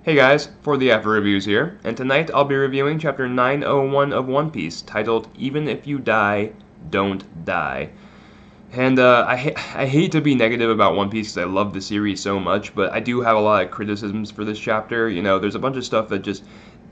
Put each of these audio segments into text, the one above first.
Hey guys, ForTheAfro Reviews here, and tonight I'll be reviewing Chapter 901 of One Piece, titled Even If You Die, Don't Die. And I hate to be negative about One Piece because I love the series so much, but I do have a lot of criticisms for this chapter. You know, there's a bunch of stuff that just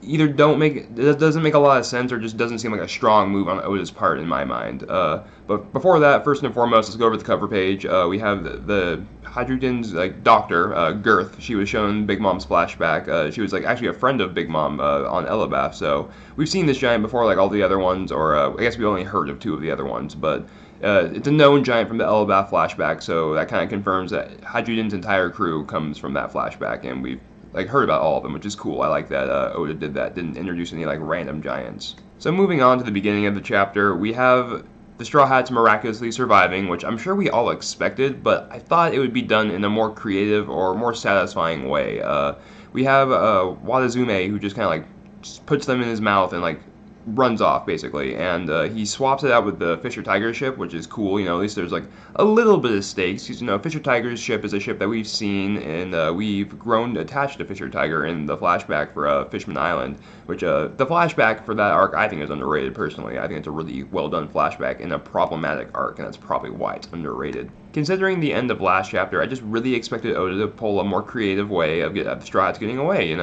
either doesn't make a lot of sense or just doesn't seem like a strong move on Oda's part in my mind. But before that, first and foremost, let's go over the cover page. We have the Hydrogen's doctor, Girth. She was shown Big Mom's flashback. She was actually a friend of Big Mom on Elbaf. So we've seen this giant before, like all the other ones, or I guess we only heard of two of the other ones, but. It's a known giant from the Elbaf flashback, so that kind of confirms that Hydrogen's entire crew comes from that flashback, and we've heard about all of them, which is cool. I like that Oda did that, didn't introduce any random giants. So moving on to the beginning of the chapter, we have the Strawhats miraculously surviving, which I'm sure we all expected, but I thought it would be done in a more creative or more satisfying way. We have Wadazume, who just kind of puts them in his mouth and runs off basically, and he swaps it out with the Fisher Tiger ship, which is cool. You know, at least there's a little bit of stakes, because Fisher Tiger's ship is a ship that we've seen, and we've grown attached to Fisher Tiger in the flashback for Fishman Island, which the flashback for that arc I think is underrated personally. I think it's a really well done flashback in a problematic arc, and that's probably why it's underrated. Considering the end of last chapter, I just really expected Oda to pull a more creative way of the Straw Hats getting away.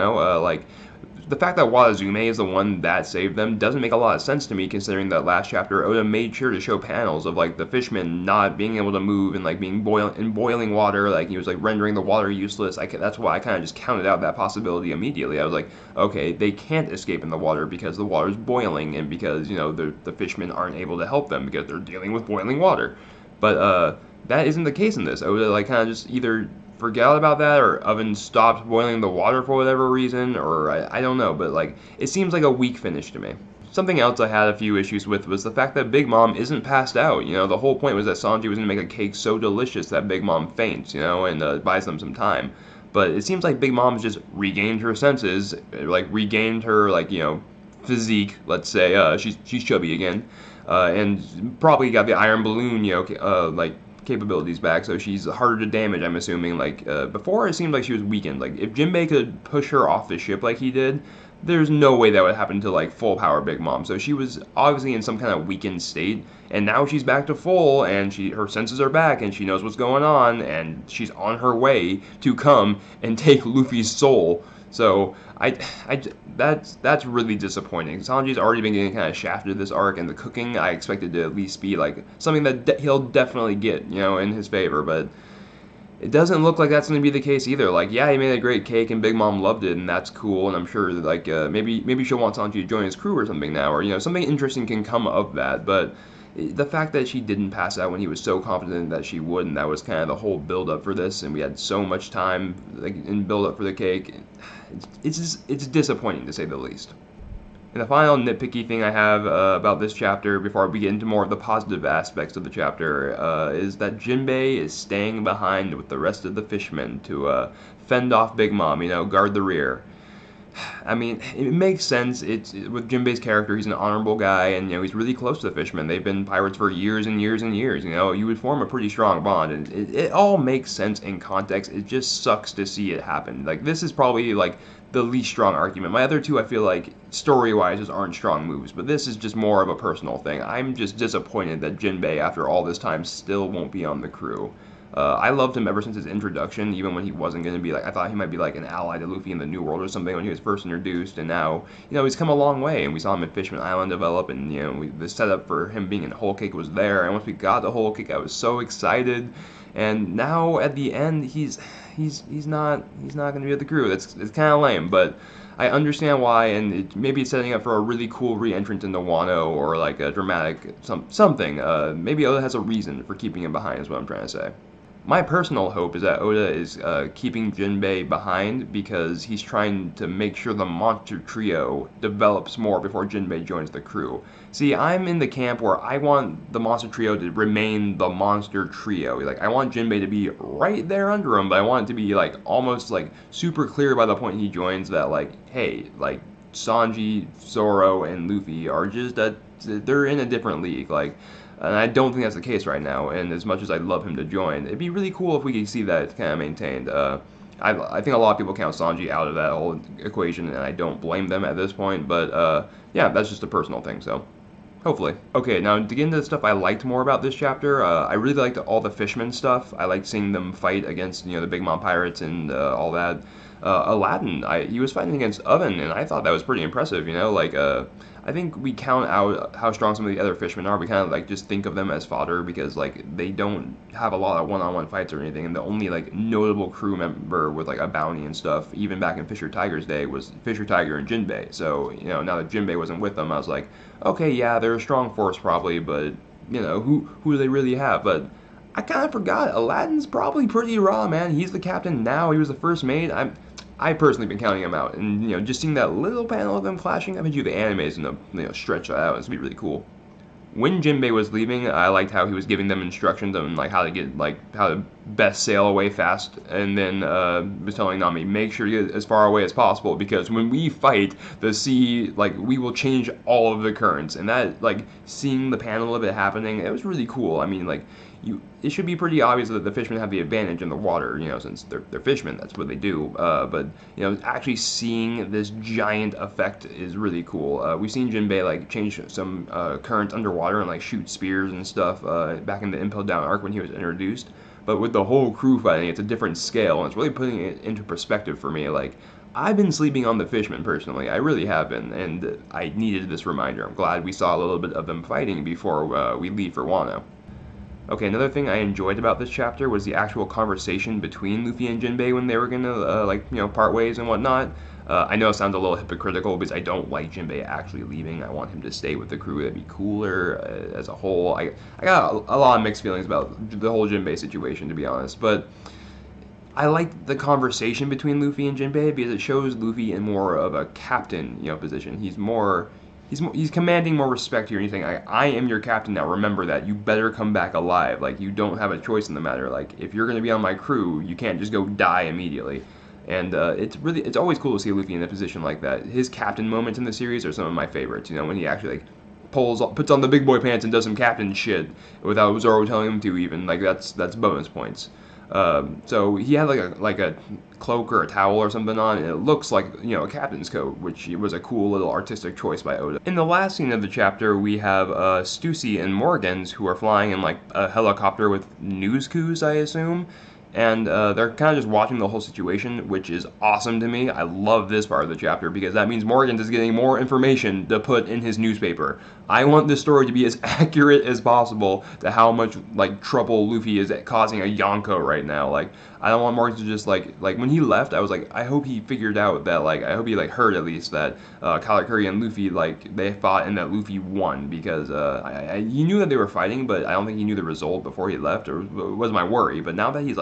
The fact that Wadazume is the one that saved them doesn't make a lot of sense to me, considering that last chapter Oda made sure to show panels of the fishmen not being able to move and being in boiling water, he was rendering the water useless. That's why I kind of just counted out that possibility immediately. I was like, okay, they can't escape in the water because the water's boiling, and because the fishmen aren't able to help them because they're dealing with boiling water. But that isn't the case in this. Oda kind of just either forgot about that, or Oven stopped boiling the water for whatever reason, or I don't know, but it seems like a weak finish to me. Something else I had a few issues with was the fact that Big Mom isn't passed out. The whole point was that Sanji was going to make a cake so delicious that Big Mom faints, and buys them some time. But it seems like Big Mom's just regained her senses, regained her, physique, let's say. She's chubby again, and probably got the iron balloon, capabilities back, so she's harder to damage, I'm assuming. Before it seemed like she was weakened. If Jinbe could push her off the ship like he did, there's no way that would happen to full power Big Mom. So she was obviously in some kind of weakened state, and now she's back to full, and her senses are back, and she knows what's going on, and she's on her way to come and take Luffy's soul. So that's really disappointing. Sanji's already been getting kind of shafted this arc, and the cooking I expected to at least be something that he'll definitely get, in his favor, but it doesn't look like that's going to be the case either. Yeah, he made a great cake and Big Mom loved it, and that's cool, and I'm sure that maybe she'll want Sanji to join his crew or something now, or something interesting can come of that. But the fact that she didn't pass out when he was so confident that she would, and that was kind of the whole build-up for this, and we had so much time in build-up for the cake, it's disappointing to say the least. And the final nitpicky thing I have about this chapter, before we get into more of the positive aspects of the chapter, is that Jinbe is staying behind with the rest of the fishmen to fend off Big Mom, guard the rear. I mean, it makes sense. With Jinbe's character, he's an honorable guy, and he's really close to the fishermen. They've been pirates for years and years and years. You would form a pretty strong bond, and it all makes sense in context. It just sucks to see it happen. This is probably the least strong argument. My other two, I feel story-wise, just aren't strong moves, but this is just more of a personal thing. I'm just disappointed that Jinbe, after all this time, still won't be on the crew. I loved him ever since his introduction, even when he wasn't going to be I thought he might be an ally to Luffy in the New World or something when he was first introduced, and now, he's come a long way, and we saw him at Fishman Island develop, and, the setup for him being in Whole Cake was there, and once we got to Whole Cake, I was so excited, and now, at the end, he's not going to be at the crew. It's kind of lame, but I understand why, and maybe it's setting up for a really cool re-entrant into Wano, or a dramatic something. Maybe Oda has a reason for keeping him behind, is what I'm trying to say. My personal hope is that Oda is keeping Jinbe behind because he's trying to make sure the monster trio develops more before Jinbe joins the crew. See, I'm in the camp where I want the monster trio to remain the monster trio. I want Jinbe to be right there under him, but I want it to be almost super clear by the point he joins that hey, Sanji, Zoro, and Luffy are just they're in a different league. And I don't think that's the case right now, and as much as I'd love him to join, it'd be really cool if we could see that kind of maintained. I think a lot of people count Sanji out of that whole equation, and I don't blame them at this point. But yeah, that's just a personal thing. So hopefully. Okay, now to get into the stuff I liked more about this chapter, I really liked all the fisherman stuff. I liked seeing them fight against, the Big Mom pirates and all that. Aladdin, he was fighting against Oven, and I thought that was pretty impressive. I think we count out how strong some of the other fishermen are. We kind of like just think of them as fodder because like they don't have a lot of one-on-one fights or anything, and the only like notable crew member with like a bounty and stuff, even back in Fisher Tiger's day, was Fisher Tiger and Jinbe. So now that Jinbe wasn't with them, I was like, okay, yeah, they're a strong force probably, but who do they really have? But I kind of forgot Aladdin's probably pretty raw, man. He's the captain now. He was the first mate. I personally been counting him out, and just seeing that little panel of them flashing, I bet you the anime is gonna stretch that out. It's gonna be really cool. When Jinbei was leaving, I liked how he was giving them instructions on like how to best sail away fast, and then was telling Nami make sure you get as far away as possible because when we fight, the sea we will change all of the currents, and that seeing the panel of it happening, it was really cool. I mean it should be pretty obvious that the fishmen have the advantage in the water, since they're fishmen, that's what they do. But actually seeing this giant effect is really cool. We've seen Jinbei change some currents underwater and shoot spears and stuff back in the Impel Down arc when he was introduced. But with the whole crew fighting, it's a different scale, and it's really putting it into perspective for me. I've been sleeping on the fishmen personally, I really have been, and I needed this reminder. I'm glad we saw a little bit of them fighting before we leave for Wano. Okay, another thing I enjoyed about this chapter was the actual conversation between Luffy and Jinbei when they were gonna, part ways and whatnot. I know it sounds a little hypocritical because I don't like Jinbei actually leaving. I want him to stay with the crew. That'd be cooler as a whole. I got a lot of mixed feelings about the whole Jinbei situation, to be honest. But I like the conversation between Luffy and Jinbei because it shows Luffy in more of a captain, position. He's commanding more respect here, and he's saying, I am your captain now. Remember that. You better come back alive. You don't have a choice in the matter. If you're going to be on my crew, you can't just go die immediately. And it's always cool to see Luffy in a position like that. His captain moments in the series are some of my favorites. When he actually puts on the big boy pants and does some captain shit without Zoro telling him to even. That's bonus points. So he had a cloak or a towel or something on, and it looks like a captain's coat, which was a cool little artistic choice by Oda. In the last scene of the chapter, we have Stussy and Morgans who are flying in a helicopter with news coups, I assume. And they're kind of just watching the whole situation, which is awesome to me. I love this part of the chapter because that means Morgans is getting more information to put in his newspaper. I want this story to be as accurate as possible to how much trouble Luffy is causing a Yonko right now. I don't want Morgans to just when he left, I was I hope he figured out that I hope he heard at least that Katakuri and Luffy they fought and that Luffy won because he knew that they were fighting, but I don't think he knew the result before he left, or it was my worry. But now that he's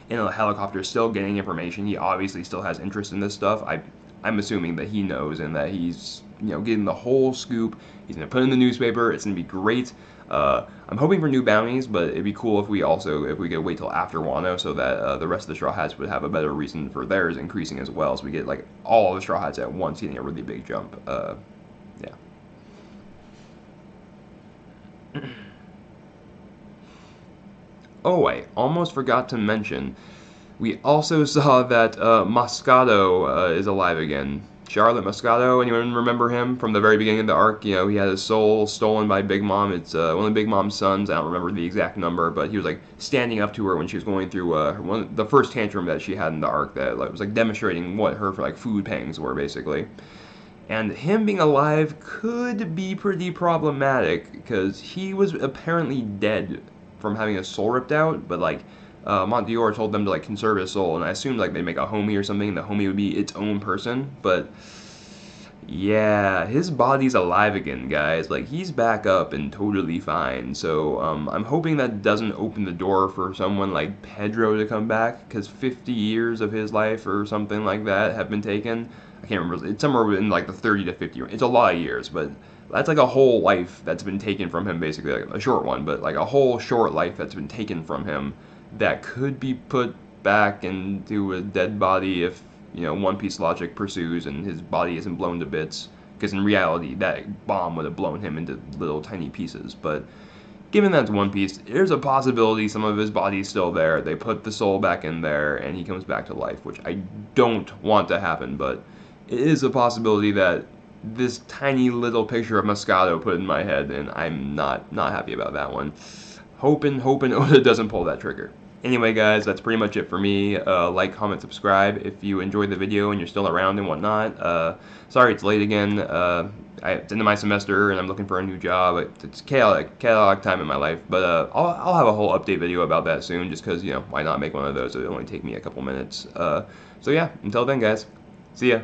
in a helicopter still getting information, he obviously still has interest in this stuff. I'm assuming that he knows and that he's getting the whole scoop. He's gonna put it in the newspaper. It's gonna be great. I'm hoping for new bounties, but it'd be cool if we could wait till after Wano so that the rest of the Straw Hats would have a better reason for theirs increasing as well, so we get all of the Straw Hats at once getting a really big jump. Yeah. Oh, I almost forgot to mention, we also saw that Moscato is alive again. Charlotte Moscato, anyone remember him from the very beginning of the arc? He had his soul stolen by Big Mom. It's one of Big Mom's sons. I don't remember the exact number, but he was standing up to her when she was going through the first tantrum that she had in the arc that was demonstrating what her food pangs were basically. And him being alive could be pretty problematic because he was apparently dead from having his soul ripped out, but Monteor told them to conserve his soul, and I assumed they make a homie or something, and the homie would be its own person, but yeah, his body's alive again, guys. He's back up and totally fine, so I'm hoping that doesn't open the door for someone like Pedro to come back, because 50 years of his life or something like that have been taken. I can't remember, it's somewhere in the 30 to 50 range. It's a lot of years, but that's a whole life that's been taken from him, basically, a short one, but a whole short life that's been taken from him that could be put back into a dead body if, One Piece logic pursues and his body isn't blown to bits. Because in reality, that bomb would have blown him into little tiny pieces. But given that's One Piece, there's a possibility some of his body's still there. They put the soul back in there, and he comes back to life, which I don't want to happen, but it is a possibility that this tiny little picture of Moscato put in my head, and I'm not happy about that one. Hoping Oda doesn't pull that trigger. Anyway, guys, that's pretty much it for me. Like, comment, subscribe if you enjoyed the video and you're still around and whatnot. Sorry it's late again. It's end of my semester and I'm looking for a new job. It's chaotic time in my life. But I'll have a whole update video about that soon, just because, you know, why not make one of those? It'll only take me a couple minutes. So yeah, until then, guys, see ya.